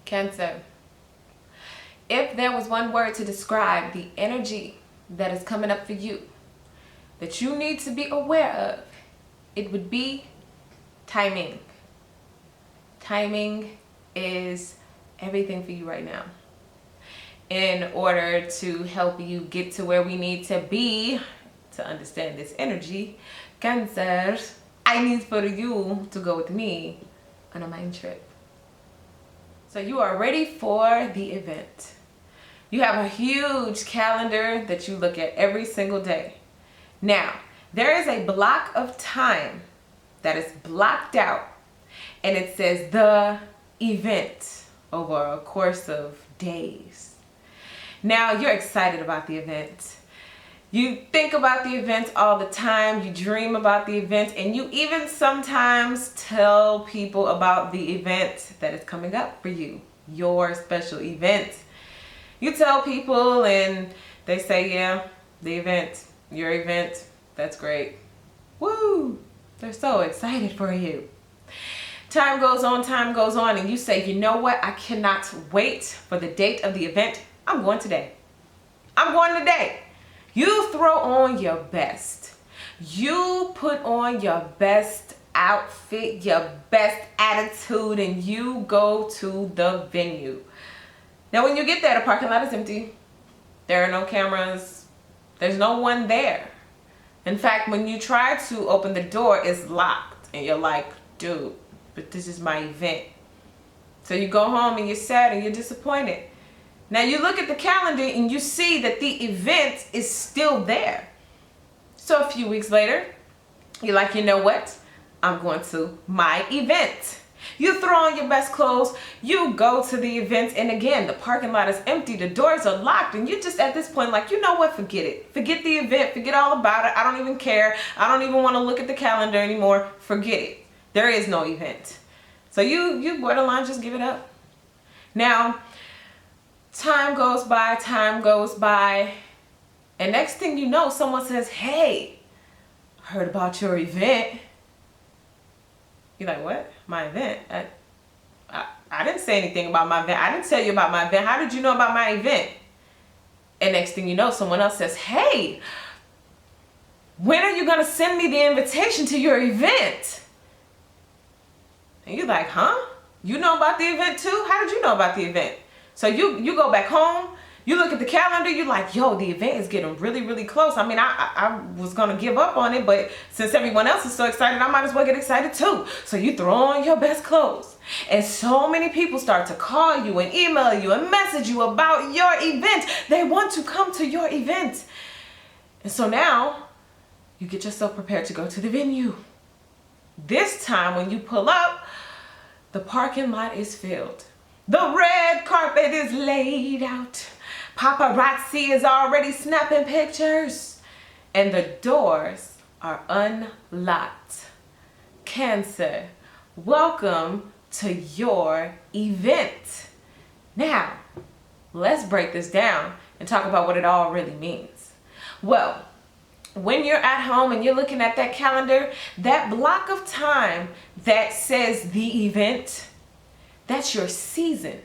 Cancer. If there was one word to describe the energy that is coming up for you, that you need to be aware of, it would be timing. Timing is everything for you right now. In order to help you get to where we need to be, to understand this energy, Cancer, I need for you to go with me on a mind trip. So you are ready for the event. You have a huge calendar that you look at every single day. Now, there is a block of time that is blocked out, and it says the event over a course of days. Now, you're excited about the event. You think about the event all the time, you dream about the event, and you even sometimes tell people about the event that is coming up for you, your special event. You tell people and they say, yeah, the event, your event, that's great. Woo! They're so excited for you. Time goes on, and you say, you know what? I cannot wait for the date of the event. I'm going today. I'm going today. You throw on your best. You put on your best outfit, your best attitude, and you go to the venue. Now, when you get there, the parking lot is empty. There are no cameras. There's no one there. In fact, when you try to open the door, it's locked. And you're like, dude, but this is my event. So you go home and you're sad and you're disappointed. Now you look at the calendar and you see that the event is still there. So a few weeks later, you're like, you know what? I'm going to my event. You throw on your best clothes, you go to the event, and again, the parking lot is empty, the doors are locked, and you're just at this point like, you know what, forget it. Forget the event, forget all about it. I don't even care. I don't even want to look at the calendar anymore. Forget it. There is no event. So you borderline just give it up. Now, time goes by, and next thing you know, someone says, hey, I heard about your event. You're like, what? My event? I didn't say anything about my event. I didn't tell you about my event. How did you know about my event? And next thing you know, someone else says, hey, when are you going to send me the invitation to your event? And you're like, huh? You know about the event too? How did you know about the event? So you go back home, you look at the calendar, you're like, yo, the event is getting really, really close. I mean, I was going to give up on it, but since everyone else is so excited, I might as well get excited too. So you throw on your best clothes. And so many people start to call you and email you and message you about your event. They want to come to your event. And so now you get yourself prepared to go to the venue. This time when you pull up, the parking lot is filled. The red carpet is laid out. Paparazzi is already snapping pictures. And the doors are unlocked. Cancer, welcome to your event. Now, let's break this down and talk about what it all really means. Well, when you're at home and you're looking at that calendar, that block of time that says the event, that's your season.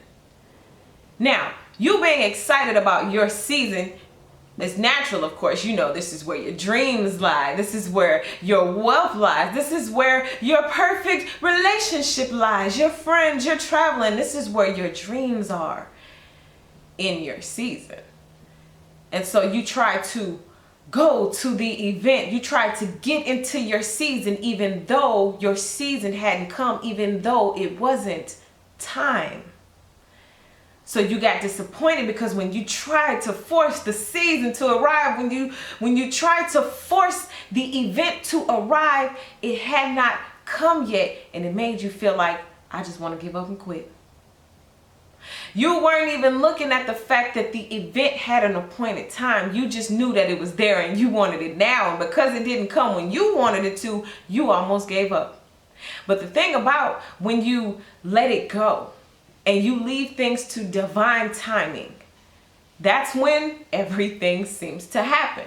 Now, you being excited about your season is natural, of course. You know, this is where your dreams lie. This is where your wealth lies. This is where your perfect relationship lies. Your friends, you're traveling. This is where your dreams are in your season. And so you try to go to the event. You try to get into your season even though your season hadn't come, even though it wasn't time. So you got disappointed because when you tried to force the season to arrive, when you tried to force the event to arrive, it had not come yet, and it made you feel like, I just want to give up and quit. You weren't even looking at the fact that the event had an appointed time. You just knew that it was there and you wanted it now, and because it didn't come when you wanted it to, you almost gave up. But the thing about when you let it go and you leave things to divine timing, that's when everything seems to happen.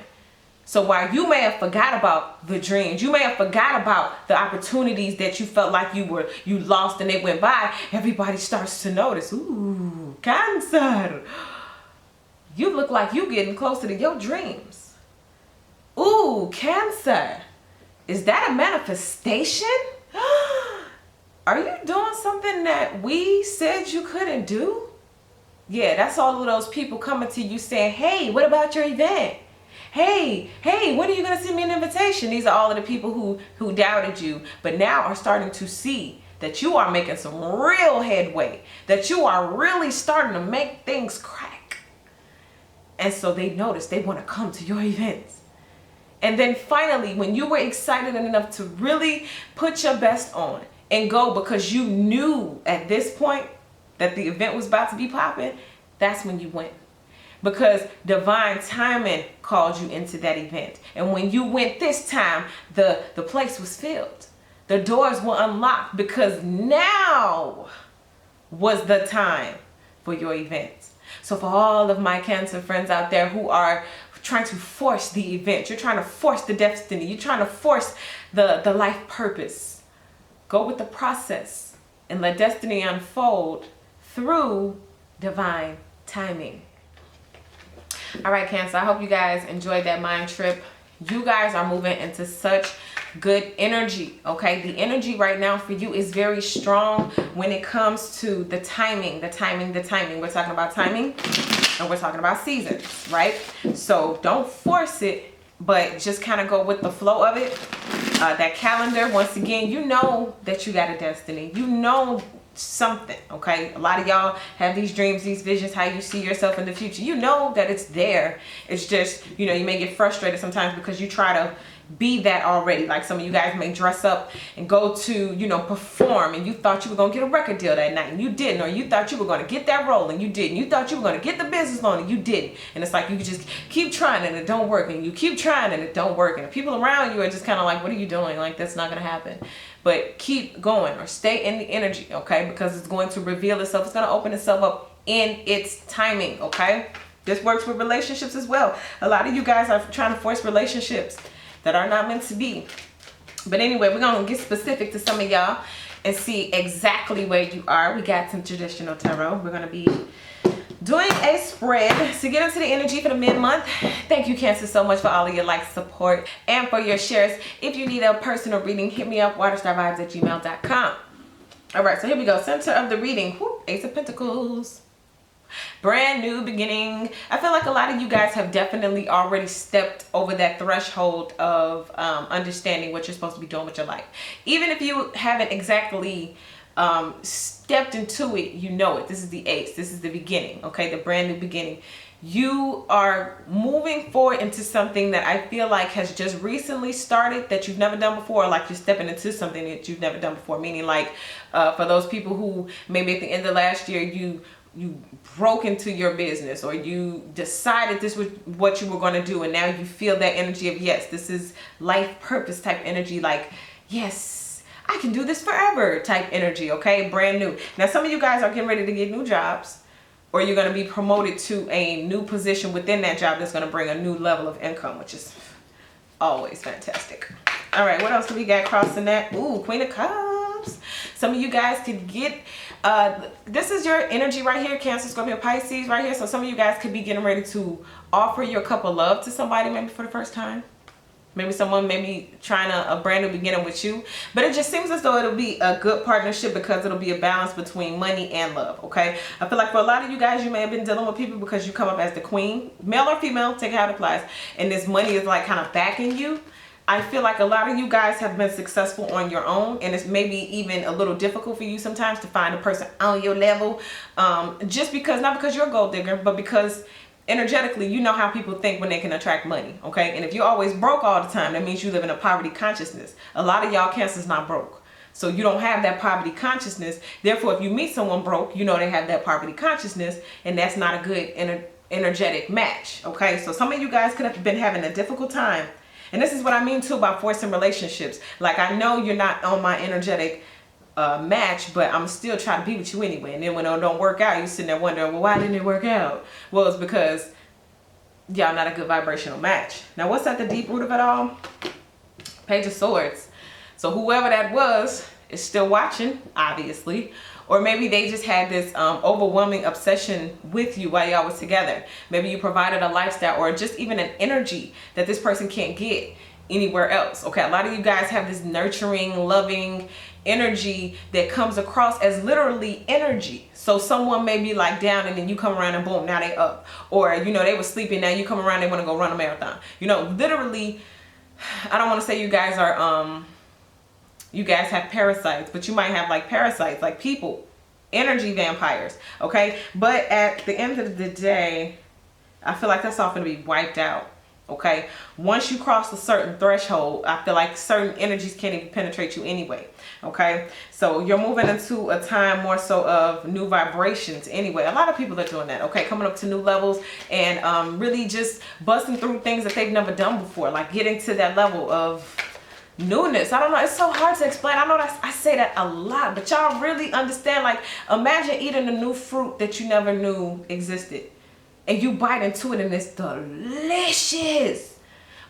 So while you may have forgot about the dreams, you may have forgot about the opportunities that you felt like you lost and they went by, everybody starts to notice, ooh, Cancer, you look like you getting closer to your dreams. Ooh, Cancer, is that a manifestation? Are you doing something that we said you couldn't do? Yeah, that's all of those people coming to you saying, hey, what about your event? Hey, when are you going to send me an invitation? These are all of the people who doubted you, but now are starting to see that you are making some real headway, that you are really starting to make things crack. And so they notice, they want to come to your events. And then finally, when you were excited enough to really put your best on and go because you knew at this point that the event was about to be popping, that's when you went. Because divine timing called you into that event. And when you went this time, the place was filled. The doors were unlocked because now was the time for your event. So for all of my Cancer friends out there who are trying to force the event, you're trying to force the destiny, you're trying to force the life purpose, go with the process and let destiny unfold through divine timing. All right, Cancer, I hope you guys enjoyed that mind trip. You guys are moving into such good energy, okay? The energy right now for you is very strong when it comes to the timing. We're talking about timing and we're talking about seasons, right? So don't force it, but just kind of go with the flow of it. That calendar, once again, you know that you got a destiny. You know something, okay? A lot of y'all have these dreams, these visions, how you see yourself in the future. You know that it's there. It's just, you know, you may get frustrated sometimes because you try to be that already. Like some of you guys may dress up and go to, you know, perform, and you thought you were going to get a record deal that night and you didn't, or you thought you were going to get that role and you didn't. You thought you were going to get the business loan and you didn't. And it's like you just keep trying and it don't work, and you keep trying and it don't work, and the people around you are just kind of like, what are you doing? Like, that's not going to happen. But keep going, or stay in the energy, okay? Because it's going to reveal itself. It's going to open itself up in its timing, okay? This works with relationships as well. A lot of you guys are trying to force relationships that are not meant to be. But anyway, we're going to get specific to some of y'all and see exactly where you are. We got some traditional tarot. We're going to be doing a spread to get into the energy for the mid-month. Thank you, Cancer, so much for all of your likes, support, and for your shares. If you need a personal reading, hit me up, waterstarvibes@gmail.com. All right, so here we go. Center of the reading, whoop, Ace of Pentacles. Brand new beginning. I feel like a lot of you guys have definitely already stepped over that threshold of understanding what you're supposed to be doing with your life. Even if you haven't exactly stepped into it, you know it. This is the Ace. This is the beginning, okay? The brand new beginning. You are moving forward into something that I feel like has just recently started, that you've never done before, like you're stepping into something that you've never done before. Meaning, like, for those people who maybe at the end of last year, you broke into your business, or you decided this was what you were going to do, and now you feel that energy of, yes, this is life purpose type energy, like, yes, I can do this forever type energy, okay? Brand new. Now, some of you guys are getting ready to get new jobs, or you're going to be promoted to a new position within that job that's going to bring a new level of income, which is always fantastic. All right, what else do we got crossing that? Ooh, Queen of Cups. Some of you guys could get, this is your energy right here, Cancer, Scorpio, Pisces right here. So some of you guys could be getting ready to offer your cup of love to somebody, maybe for the first time. Maybe someone may be trying a brand new beginning with you. But it just seems as though it'll be a good partnership because it'll be a balance between money and love, okay? I feel like for a lot of you guys, you may have been dealing with people because you come up as the queen, male or female, take it how it applies. And this money is like kind of backing you. I feel like a lot of you guys have been successful on your own, and it's maybe even a little difficult for you sometimes to find a person on your level, just because, not because you're a gold digger, but because energetically, you know how people think when they can attract money, okay? And if you're always broke all the time, that means you live in a poverty consciousness. A lot of y'all Cancer's not broke. So you don't have that poverty consciousness. Therefore, if you meet someone broke, you know they have that poverty consciousness, and that's not a good energetic match, okay? So some of you guys could have been having a difficult time. And this is what I mean too about forcing relationships. Like, I know you're not on my energetic match, but I'm still trying to be with you anyway. And then when it don't work out, you're sitting there wondering, well, why didn't it work out? Well, it's because y'all not a good vibrational match. Now, what's at the deep root of it all? Page of Swords. So whoever that was is still watching, obviously. Or maybe they just had this overwhelming obsession with you while y'all was together. Maybe you provided a lifestyle or just even an energy that this person can't get anywhere else. Okay, a lot of you guys have this nurturing, loving energy that comes across as literally energy. So someone may be like down and then you come around and boom, now they up. Or, you know, they were sleeping, now you come around, they want to go run a marathon. You know, literally, I don't want to say you guys are, you guys have parasites, but you might have like parasites, like people, energy vampires, okay? But at the end of the day, I feel like that's all going to be wiped out, okay? Once you cross a certain threshold, I feel like certain energies can't even penetrate you anyway, okay? So you're moving into a time more so of new vibrations anyway. A lot of people are doing that, okay? Coming up to new levels and really just busting through things that they've never done before, like getting to that level of newness. I don't know, it's so hard to explain. I know that I say that a lot, but y'all really understand. Like, imagine eating a new fruit that you never knew existed, and you bite into it and it's delicious,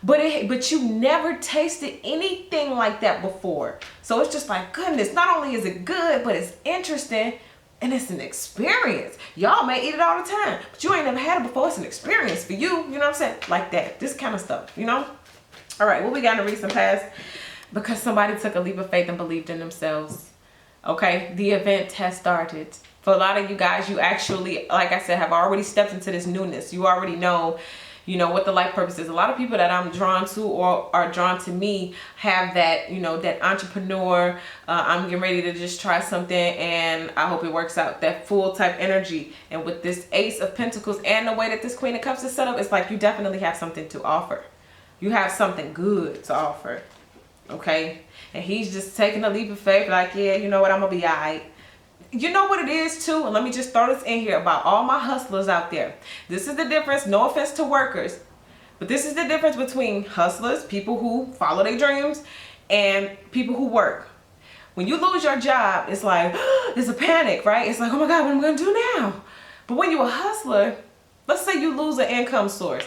but you never tasted anything like that before. So it's just like, goodness, not only is it good, but it's interesting and it's an experience. Y'all may eat it all the time, but you ain't never had it before. It's an experience for you, you know what I'm saying? Like that, this kind of stuff, you know? All right, what we got in the recent past? Because somebody took a leap of faith and believed in themselves. Okay, the event has started. For a lot of you guys, you actually, like I said, have already stepped into this newness. You already know, you know, what the life purpose is. A lot of people that I'm drawn to or are drawn to me have that, you know, that entrepreneur, I'm getting ready to just try something and I hope it works out. That full type energy. And with this Ace of Pentacles and the way that this Queen of Cups is set up, it's like you definitely have something to offer. You have something good to offer, okay? And he's just taking a leap of faith, like, yeah, you know what, I'm gonna be all right. You know what it is too, and let me just throw this in here about all my hustlers out there. This is the difference, no offense to workers, but this is the difference between hustlers, people who follow their dreams, and people who work. When you lose your job, it's like, it's a panic, right? It's like, oh my God, what am I gonna do now? But when you're a hustler, let's say you lose an income source.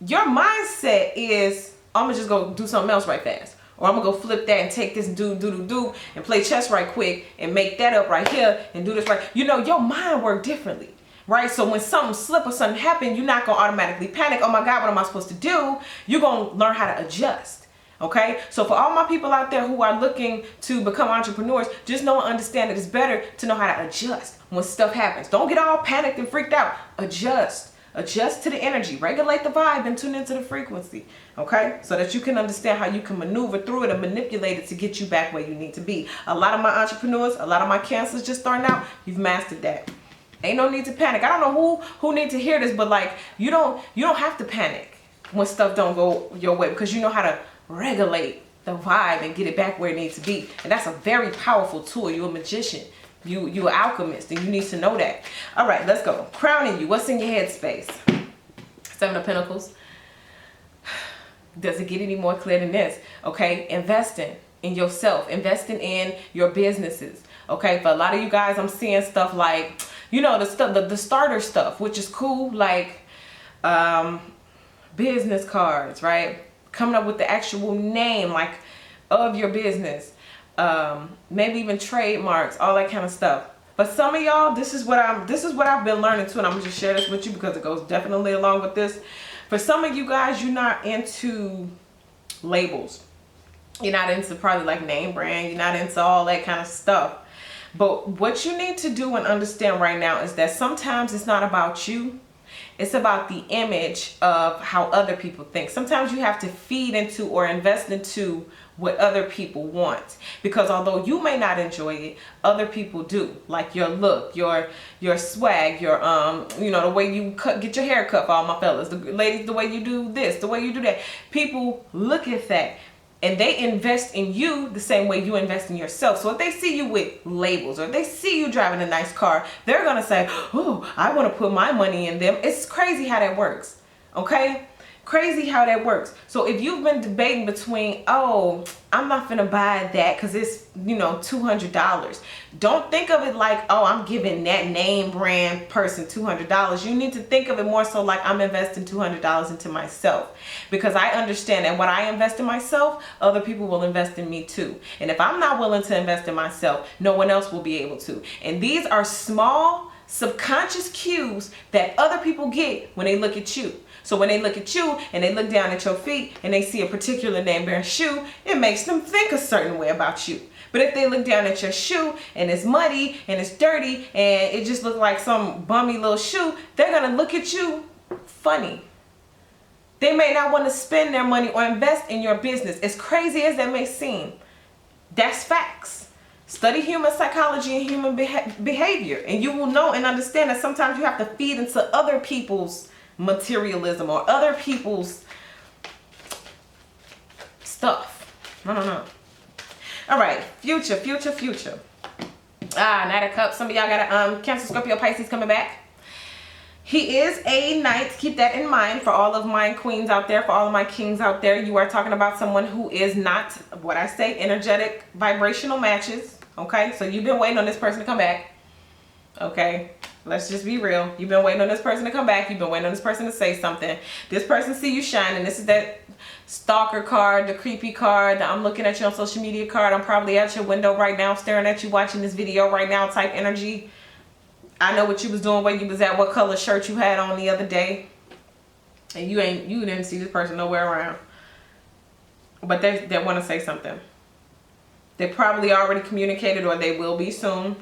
Your mindset is, I'm gonna just go do something else right fast. Or I'm gonna go flip that and take this do and play chess right quick and make that up right here and do this right. You know, your mind works differently, right? So when something slip or something happen, you're not gonna automatically panic. Oh my God, what am I supposed to do? You're gonna learn how to adjust, okay? So for all my people out there who are looking to become entrepreneurs, just know and understand that it's better to know how to adjust when stuff happens. Don't get all panicked and freaked out. Adjust. Adjust to the energy, regulate the vibe, and tune into the frequency, okay? So that you can understand how you can maneuver through it and manipulate it to get you back where you need to be. A lot of my entrepreneurs, a lot of my cancers just starting out, you've mastered that. Ain't no need to panic. I don't know who need to hear this, but like, you don't have to panic when stuff don't go your way, because you know how to regulate the vibe and get it back where it needs to be. And that's a very powerful tool. You're a magician. You're an alchemist, and you need to know that. All right, let's go. Crowning you. What's in your headspace? Seven of Pentacles. Does it get any more clear than this? Okay, investing in yourself, investing in your businesses. Okay, for a lot of you guys, I'm seeing stuff like, you know, the starter stuff, which is cool, like business cards, right? Coming up with the actual name, like, of your business. Maybe even trademarks, all that kind of stuff. But some of y'all, this is what I've been learning too, and I'm gonna just share this with you because it goes definitely along with this. For some of you guys, you're not into labels. You're not into probably like name brand. You're not into all that kind of stuff. But what you need to do and understand right now is that sometimes it's not about you. It's about the image of how other people think. Sometimes you have to feed into or invest into what other people want, because although you may not enjoy it, other people do. Like your look, your swag, your you know, the way you get your hair cut, for all my fellas, the ladies, the way you do this, the way you do that. People look at that and they invest in you the same way you invest in yourself. So if they see you with labels, or if they see you driving a nice car, they're gonna say, oh, I want to put my money in them. It's crazy how that works, okay? Crazy how that works. So if you've been debating between, oh, I'm not gonna buy that because it's, you know, $200. Don't think of it like, oh, I'm giving that name brand person $200. You need to think of it more so like I'm investing $200 into myself, because I understand that what I invest in myself, other people will invest in me too. And if I'm not willing to invest in myself, no one else will be able to. And these are small subconscious cues that other people get when they look at you. So when they look at you and they look down at your feet and they see a particular name brand shoe, it makes them think a certain way about you. But if they look down at your shoe and it's muddy and it's dirty and it just looks like some bummy little shoe, they're going to look at you funny. They may not want to spend their money or invest in your business. As crazy as that may seem, that's facts. Study human psychology and human behavior, and you will know and understand that sometimes you have to feed into other people's materialism or other people's stuff. No. All right, future. Knight of Cups. Some of y'all got a Cancer, Scorpio, Pisces coming back. He is a knight. Keep that in mind for all of my queens out there, for all of my kings out there. You are talking about someone who is not what I say energetic vibrational matches. Okay, so you've been waiting on this person to come back. Okay, let's just be real. You've been waiting on this person to come back. You've been waiting on this person to say something. This person see you shining. This is that stalker card, the creepy card, the I'm looking at you on social media card. I'm probably at your window right now, staring at you, watching this video right now type energy. I know what you was doing, where you was at, what color shirt you had on the other day. And you didn't see this person nowhere around. But they want to say something. They probably already communicated, or they will be soon,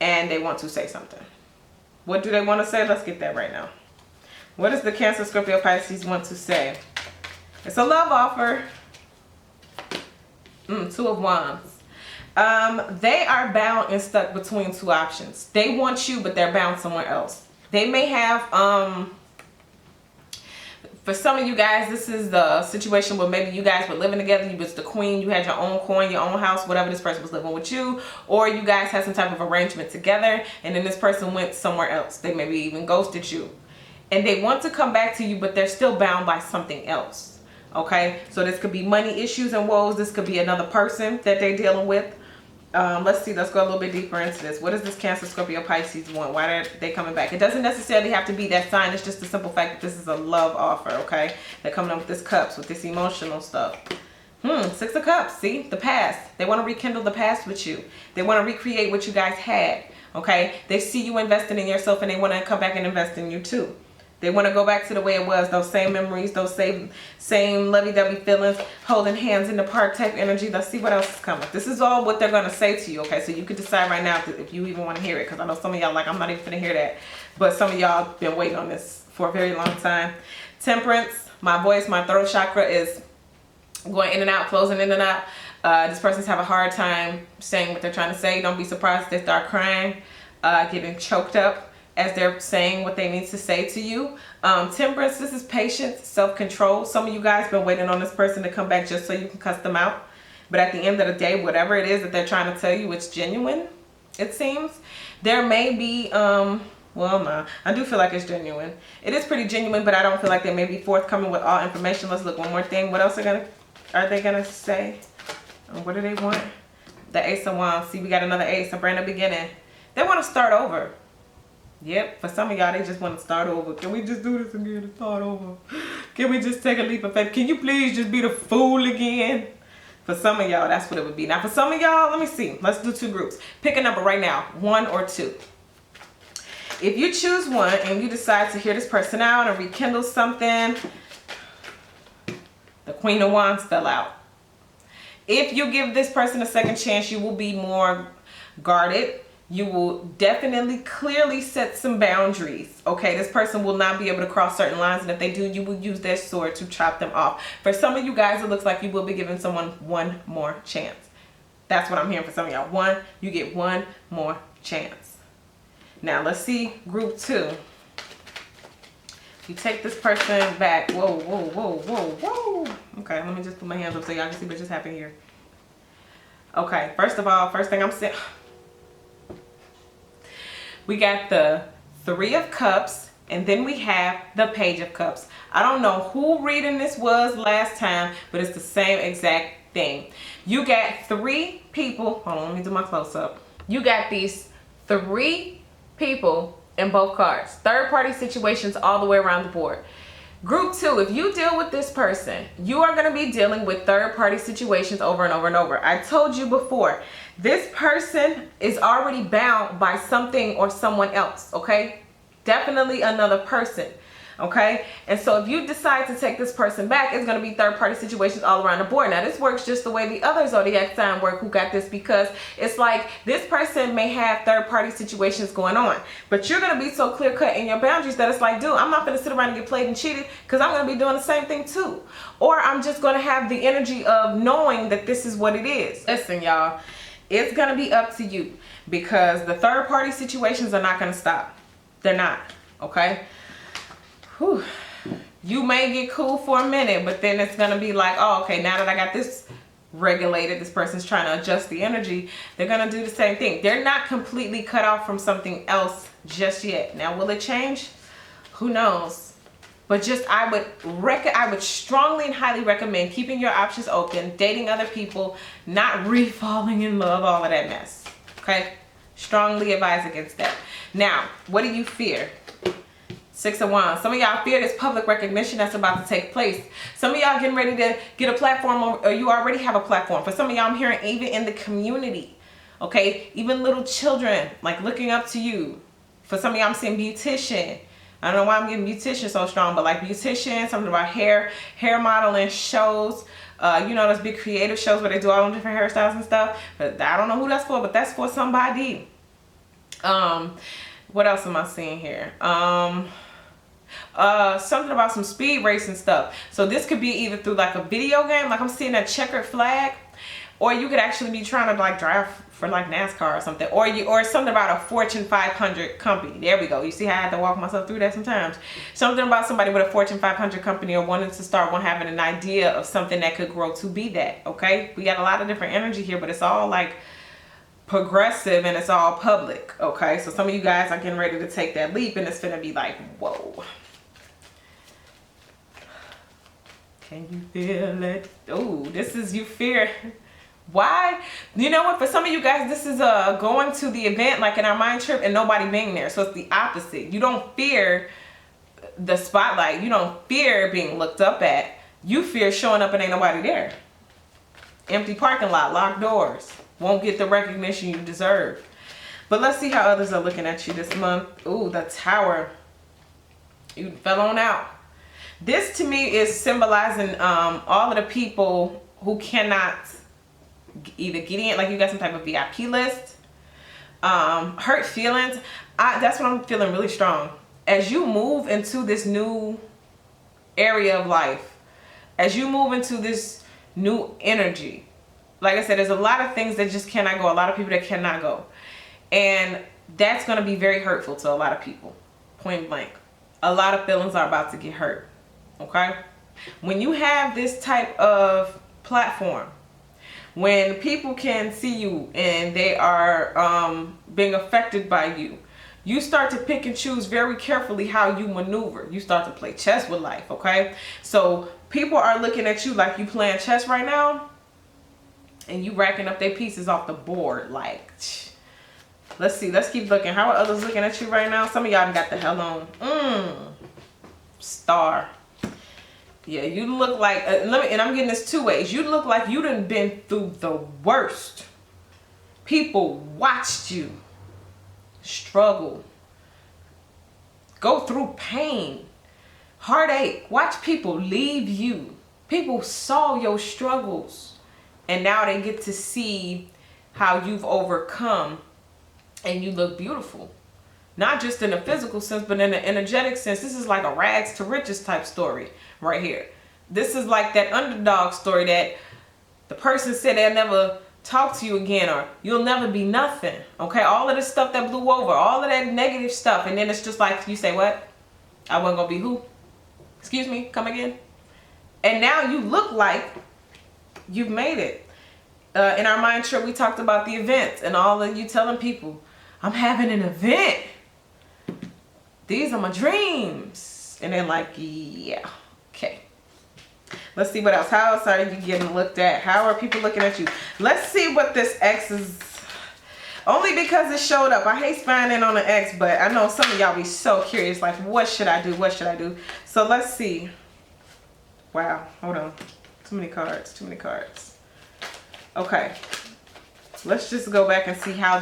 and they want to say something. What do they want to say? Let's get that right now. What does the Cancer, Scorpio, Pisces want to say? It's a love offer. Two of Wands. They are bound and stuck between two options. They want you, but they're bound somewhere else. They may have, for some of you guys, this is the situation where maybe you guys were living together. You was the queen. You had your own coin, your own house, whatever. This person was living with you. Or you guys had some type of arrangement together, and then this person went somewhere else. They maybe even ghosted you. And they want to come back to you, but they're still bound by something else. Okay? So this could be money issues and woes. This could be another person that they're dealing with. Let's see, let's go a little bit deeper into this. What does this Cancer, Scorpio, Pisces want? Why are they coming back? It doesn't necessarily have to be that sign. It's just the simple fact that this is a love offer, okay? They're coming up with this cups, with this emotional stuff. Six of Cups, see? The past. They want to rekindle the past with you. They want to recreate what you guys had, okay? They see you investing in yourself, and they want to come back and invest in you too. They want to go back to the way it was, those same memories, those same lovey-dovey feelings, holding hands in the park type energy. Let's see what else is coming. This is all what they're going to say to you, okay? So you can decide right now if you even want to hear it, because I know some of y'all like, I'm not even going to hear that. But some of y'all been waiting on this for a very long time. Temperance, my voice, my throat chakra is going in and out, closing in and out. This person's having a hard time saying what they're trying to say. Don't be surprised if they start crying, getting choked up as they're saying what they need to say to you. Temperance, this is patience, self-control. Some of you guys been waiting on this person to come back just so you can cuss them out. But at the end of the day, whatever it is that they're trying to tell you, it's genuine, it seems. There may be, well, no, I do feel like it's genuine. It is pretty genuine, but I don't feel like they may be forthcoming with all information. Let's look one more thing. What else are they gonna say? What do they want? The Ace of Wands. See, we got another ace, a brand new beginning. They want to start over. Yep, for some of y'all, they just want to start over. Can we just do this again and start over? Can we just take a leap of faith? Can you please just be the fool again? For some of y'all, that's what it would be. Now, for some of y'all, let me see. Let's do two groups. Pick a number right now, 1 or 2. If you choose 1 and you decide to hear this person out and rekindle something, the Queen of Wands fell out. If you give this person a second chance, you will be more guarded. You will definitely clearly set some boundaries, okay? This person will not be able to cross certain lines, and if they do, you will use their sword to chop them off. For some of you guys, it looks like you will be giving someone 1 more chance. That's what I'm hearing for some of y'all. You get 1 more chance. Now, let's see group 2. You take this person back. Whoa. Okay, let me just put my hands up so y'all can see what just happened here. Okay, first of all, first thing I'm saying, we got the 3 of Cups And then we have the Page of Cups. I don't know who reading this was last time, but it's the same exact thing. You got 3 people. Hold on, let me do my close-up. You got these 3 people in both cards. Third party situations all the way around the board. Group 2, if you deal with this person, you are going to be dealing with third party situations over and over and over. I told you before, this person is already bound by something or someone else, okay? Definitely another person, okay? And so if you decide to take this person back, it's going to be third party situations all around the board. Now this works just the way the other zodiac sign work who got this, because it's like this person may have third party situations going on, but you're going to be so clear cut in your boundaries that it's like, dude, I'm not going to sit around and get played and cheated, because I'm going to be doing the same thing too. Or I'm just going to have the energy of knowing that this is what it is. Listen, y'all, it's going to be up to you, because the third party situations are not going to stop. They're not, okay? Whew. You may get cool for a minute, but then it's gonna be like, oh, okay, now that I got this regulated, this person's trying to adjust the energy, they're gonna do the same thing. They're not completely cut off from something else just yet. Now, will it change? Who knows? But just, I would strongly and highly recommend keeping your options open, dating other people, not re-falling in love, all of that mess, okay? Strongly advise against that. Now, what do you fear? 6 of Wands. Some of y'all fear this public recognition that's about to take place. Some of y'all getting ready to get a platform, or you already have a platform. For some of y'all, I'm hearing even in the community, okay? Even little children, like, looking up to you. For some of y'all, I'm seeing beautician. I don't know why I'm getting beautician so strong, but like beautician, something about hair modeling shows. You know, those big creative shows where they do all them different hairstyles and stuff. But I don't know who that's for, but that's for somebody. What else am I seeing here? Something about some speed racing stuff. So this could be either through like a video game, like I'm seeing a checkered flag, or you could actually be trying to like drive for like NASCAR or something, or something about a Fortune 500 company. There we go. You see how I had to walk myself through that sometimes. Something about somebody with a Fortune 500 company, or wanting to start one, having an idea of something that could grow to be that. Okay, we got a lot of different energy here, but it's all like progressive and it's all public. Okay, so some of you guys are getting ready to take that leap, and it's gonna be like, whoa. Can you feel it? Oh, this is you fear. Why? You know what? For some of you guys, this is going to the event, like in our mind trip, and nobody being there. So it's the opposite. You don't fear the spotlight. You don't fear being looked up at. You fear showing up and ain't nobody there. Empty parking lot, locked doors. Won't get the recognition you deserve. But let's see how others are looking at you this month. Ooh, the Tower. You fell on out. This to me is symbolizing all of the people who cannot either get in, like you got some type of VIP list, hurt feelings. That's what I'm feeling really strong. As you move into this new area of life, as you move into this new energy, like I said, there's a lot of things that just cannot go, a lot of people that cannot go. And that's going to be very hurtful to a lot of people, point blank. A lot of feelings are about to get hurt, okay? When you have this type of platform, when people can see you and they are being affected by you, you start to pick and choose very carefully how you maneuver. You start to play chess with life, okay? So people are looking at you like you playing chess right now, and you racking up their pieces off the board. Like, let's see, let's keep looking. How are others looking at you right now? Some of y'all got the hell on. Star. Yeah, you look like, and I'm getting this 2 ways. You look like you done been through the worst. People watched you struggle, go through pain, heartache, watch people leave you. People saw your struggles, and now they get to see how you've overcome, and you look beautiful. Not just in a physical sense, but in an energetic sense. This is like a rags to riches type story right here. This is like that underdog story that the person said they'll never talk to you again, or you'll never be nothing. Okay, all of this stuff that blew over, all of that negative stuff, and then it's just like you say, what? I wasn't gonna be who? Excuse me, come again? And now you look like you've made it. In our mind trip, we talked about the events and all of you telling people, I'm having an event. These are my dreams. And then like, yeah, okay. Let's see what else. How else are you getting looked at? How are people looking at you? Let's see what this ex is. Only because it showed up. I hate spying in on an ex, but I know some of y'all be so curious. Like, what should I do? What should I do? So let's see. Wow. Hold on. Too many cards. Too many cards. Okay. Let's just go back and see how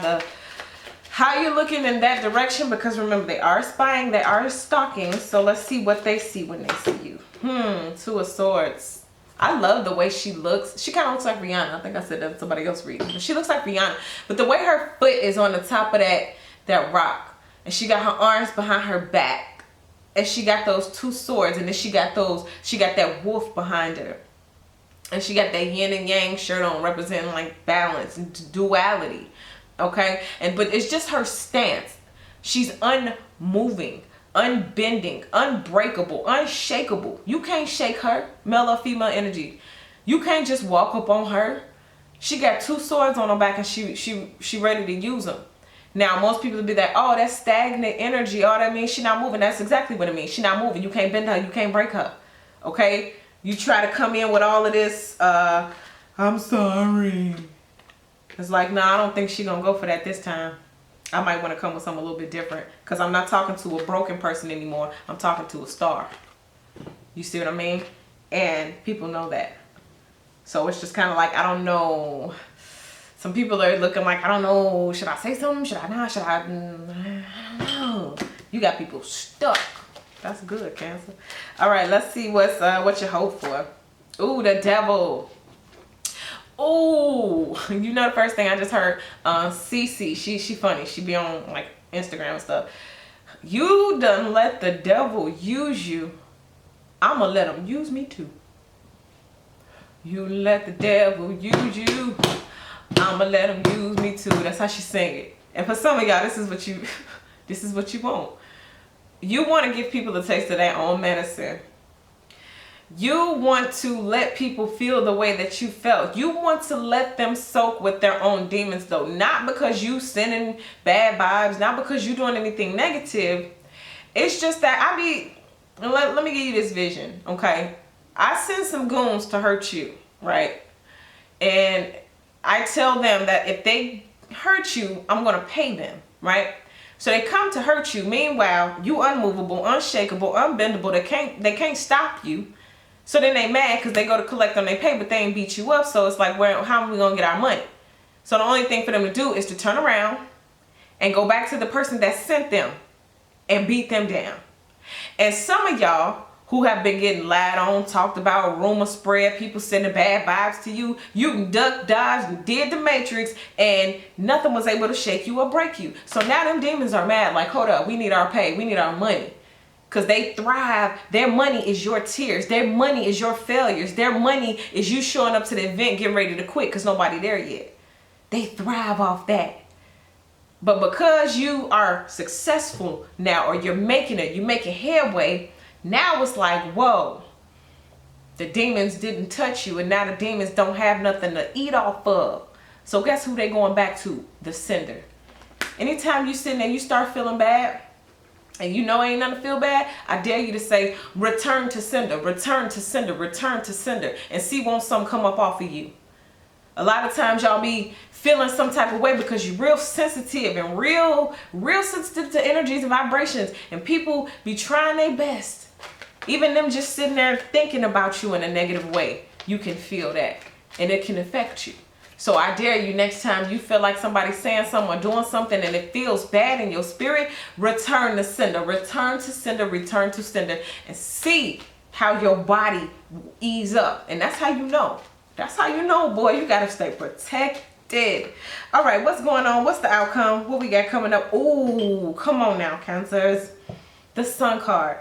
you're looking in that direction, because remember, they are spying, they are stalking. So let's see what they see when they see you. Two of Swords. I love the way she looks. She kind of looks like Rihanna. I think I said that to somebody else reading. But she looks like Rihanna. But the way her foot is on the top of that rock, and she got her arms behind her back, and she got those two swords, and then she got that wolf behind her. And she got that yin and yang shirt on, representing like balance and duality. Okay? But it's just her stance. She's unmoving, unbending, unbreakable, unshakable. You can't shake her, male or female energy. You can't just walk up on her. She got two swords on her back, and she ready to use them. Now, most people will be like, oh, that's stagnant energy. Oh, that means she not moving. That's exactly what it means. She not moving. You can't bend her. You can't break her. Okay? You try to come in with all of this, I'm sorry. It's like, no, I don't think she gonna go for that this time. I might want to come with something a little bit different, because I'm not talking to a broken person anymore. I'm talking to a star. You see what I mean? And people know that. So it's just kind of like, I don't know. Some people are looking like, I don't know. Should I say something? Should I not? Should I? I don't know. You got people stuck. That's good, Cancer. All right, let's see what you hope for. Ooh, the Devil. Ooh, you know the first thing I just heard, Cece, she funny. She be on like Instagram and stuff. You done let the devil use you. I'ma let him use me too. You let the devil use you. I'ma let him use me too. That's how she sing it. And for some of y'all, this is what you want. You want to give people a taste of their own medicine. You want to let people feel the way that you felt. You want to let them soak with their own demons, though. Not because you sending bad vibes, not because you doing anything negative. It's just that let me give you this vision, okay? I send some goons to hurt you, right? And I tell them that if they hurt you, I'm going to pay them, right? So they come to hurt you. Meanwhile, you unmovable, unshakable, unbendable. They can't stop you. So then they mad because they go to collect on their pay, but they ain't beat you up. So it's like, how are we going to get our money? So the only thing for them to do is to turn around and go back to the person that sent them and beat them down. And some of y'all who have been getting lied on, talked about, rumor spread, people sending bad vibes to you, you duck, dodge, you did the matrix, and nothing was able to shake you or break you. So now them demons are mad, like, hold up, we need our pay, we need our money. Because they thrive. Their money is your tears. Their money is your failures. Their money is you showing up to the event getting ready to quit because nobody there yet. They thrive off that. But because you are successful now, or you're making headway, now it's like, whoa, the demons didn't touch you, and now the demons don't have nothing to eat off of. So guess who they going back to? The sender. Anytime you sitting there, you start feeling bad, and you know ain't nothing to feel bad, I dare you to say, return to sender, return to sender, return to sender, and see won't something come up off of you. A lot of times y'all be feeling some type of way because you're real sensitive and real sensitive to energies and vibrations, and people be trying their best. Even them just sitting there thinking about you in a negative way, you can feel that, and it can affect you. So I dare you, next time you feel like somebody's saying something or doing something and it feels bad in your spirit, return to sender, return to sender, return to sender, and see how your body ease up. And that's how you know. That's how you know, boy, you got to stay protected. All right, what's going on? What's the outcome? What we got coming up? Ooh, come on now, Cancers. The Sun card.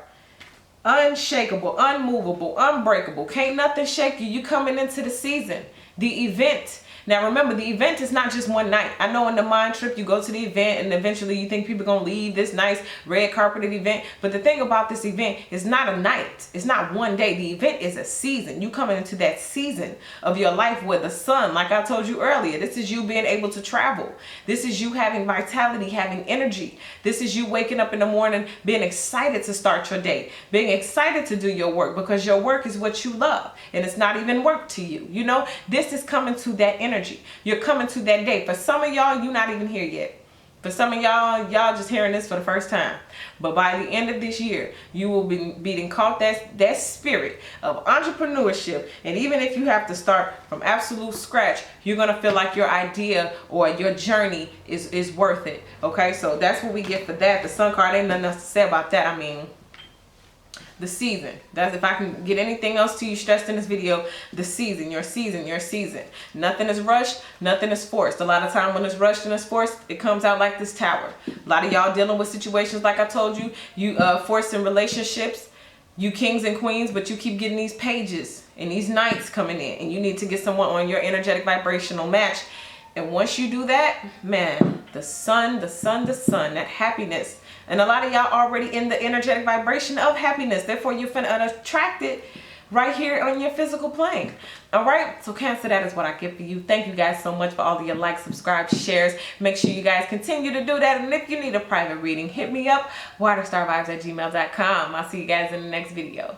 Unshakable, unmovable, unbreakable. Can't nothing shake you. You coming into the season. The event Now remember, the event is not just one night. I know in the mind trip, you go to the event and eventually you think people are going to leave this nice red carpeted event. But the thing about this event is not a night. It's not one day. The event is a season. You coming into that season of your life where the sun, like I told you earlier, this is you being able to travel. This is you having vitality, having energy. This is you waking up in the morning, being excited to start your day, being excited to do your work, because your work is what you love and it's not even work to you. You know, this is coming to that energy. You're coming to that day. For some of y'all, you're not even here yet. For some of y'all just hearing this for the first time. But by the end of this year, you will be being caught that spirit of entrepreneurship. And even if you have to start from absolute scratch, you're going to feel like your idea or your journey is worth it. Okay, so that's what we get for that. The sun card, ain't nothing else to say about that. I mean, the season. That's, if I can get anything else to you stressed in this video, the season, your season, your season. Nothing is rushed, nothing is forced. A lot of time when it's rushed and it's forced, it comes out like this tower. A lot of y'all dealing with situations like I told you, you forced in relationships, you kings and queens, but you keep getting these pages and these knights coming in, and you need to get someone on your energetic vibrational match. And once you do that, man, the sun, that happiness. And a lot of y'all already in the energetic vibration of happiness. Therefore, you're finna attract it right here on your physical plane. All right, so Cancer, that is what I get for you. Thank you guys so much for all of your likes, subscribes, shares. Make sure you guys continue to do that. And if you need a private reading, hit me up, waterstarvibes@gmail.com. I'll see you guys in the next video.